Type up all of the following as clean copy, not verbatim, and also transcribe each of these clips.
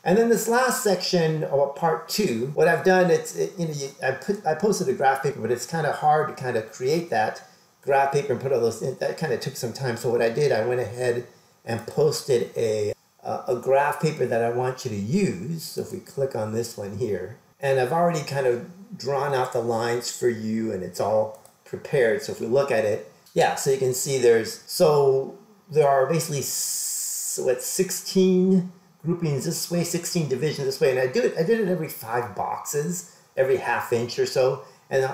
And then this last section, or part 2, what I've done, I posted a graph paper, but it's kind of hard to kind of create that graph paper and put all those in. That kind of took some time. So what I did, I went ahead and posted a graph paper that I want you to use. So if we click on this one here, and I've already kind of drawn out the lines for you, and it's all prepared. So if we look at it, yeah, so you can see there are basically 16 groupings this way, 16 divisions this way, and I did it every 5 boxes, every ½ inch or so, and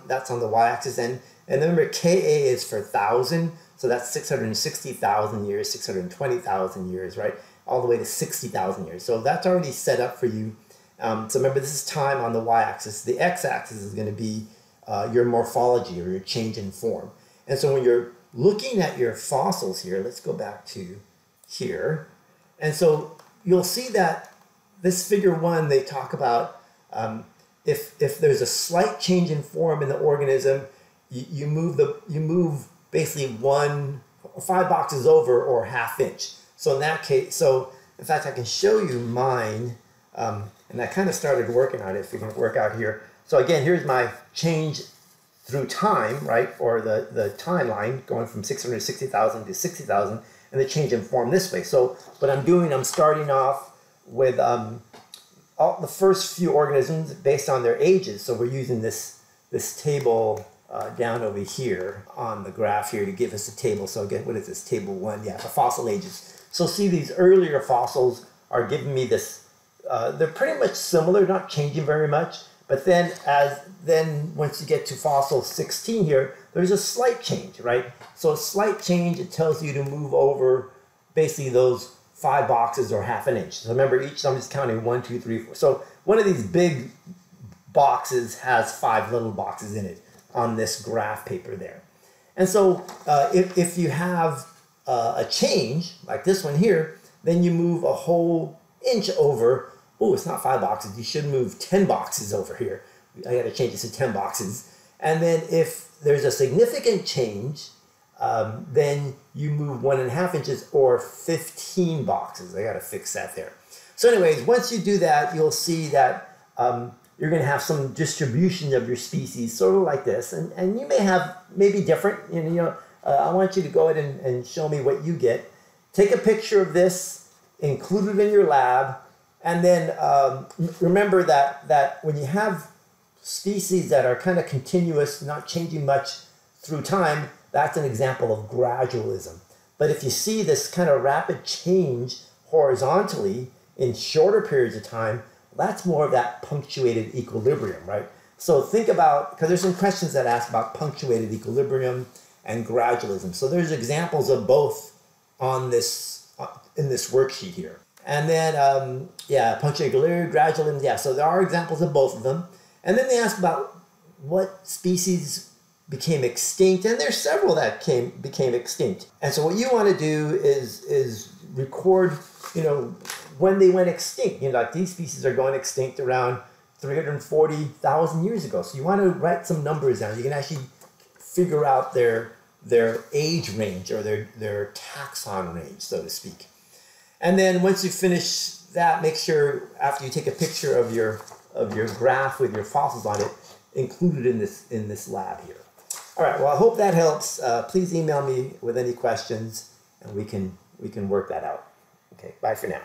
that's on the y-axis, and remember Ka is for 1,000, so that's 660,000 years, 620,000 years, right, all the way to 60,000 years. So that's already set up for you. So remember, this is time on the y-axis. The x-axis is going to be your morphology, or your change in form. And so when you're looking at your fossils here, let's go back to here, and so you'll see that this figure 1, they talk about if there's a slight change in form in the organism, you move basically 5 boxes over, or ½ inch. So in that case, so in fact I can show you mine, and I kind of started working on it. If we can work out here. So again, here's my change through time, right, or the timeline going from 660,000 to 60,000. And the change in form this way. So what I'm doing, I'm starting off with all the first few organisms based on their ages. So we're using this table down over here on the graph here to give us a table. So again, what is this? Table 1, yeah, the fossil ages. So see, these earlier fossils are giving me this, they're pretty much similar, not changing very much. But then once you get to fossil 16 here, there's a slight change, right? So a slight change, it tells you to move over basically those 5 boxes, or ½ inch. So remember, each, I'm just counting 1, 2, 3, 4. So one of these big boxes has 5 little boxes in it on this graph paper there. And so if you have a change, like this one here, then you move a whole inch over. Oh, it's not 5 boxes. You should move 10 boxes over here. I got to change this to 10 boxes. And then if there's a significant change, then you move 1½ inches, or 15 boxes. I got to fix that there. So anyways, once you do that, you'll see that you're going to have some distribution of your species, sort of like this. And you may have maybe different. I want you to go ahead and show me what you get. Take a picture of this, include it in your lab. And then remember that when you have species that are kind of continuous, not changing much through time, that's an example of gradualism. But if you see this kind of rapid change horizontally in shorter periods of time, that's more of that punctuated equilibrium, right? So think about, because there's some questions that ask about punctuated equilibrium and gradualism. So there's examples of both on this in this worksheet here. And then, yeah, punctuated equilibrium, gradualism, yeah. So there are examples of both of them. And then they ask about what species became extinct, and there's several that became extinct. And so what you want to do is record, when they went extinct. Like these species are going extinct around 340,000 years ago. So you want to write some numbers down. You can actually figure out their age range, or their taxon range, so to speak. And then once you finish that, make sure after you take a picture of your graph with your fossils on it, include it in this lab here. All right, well, I hope that helps. Please email me with any questions, and we can work that out. Okay, bye for now.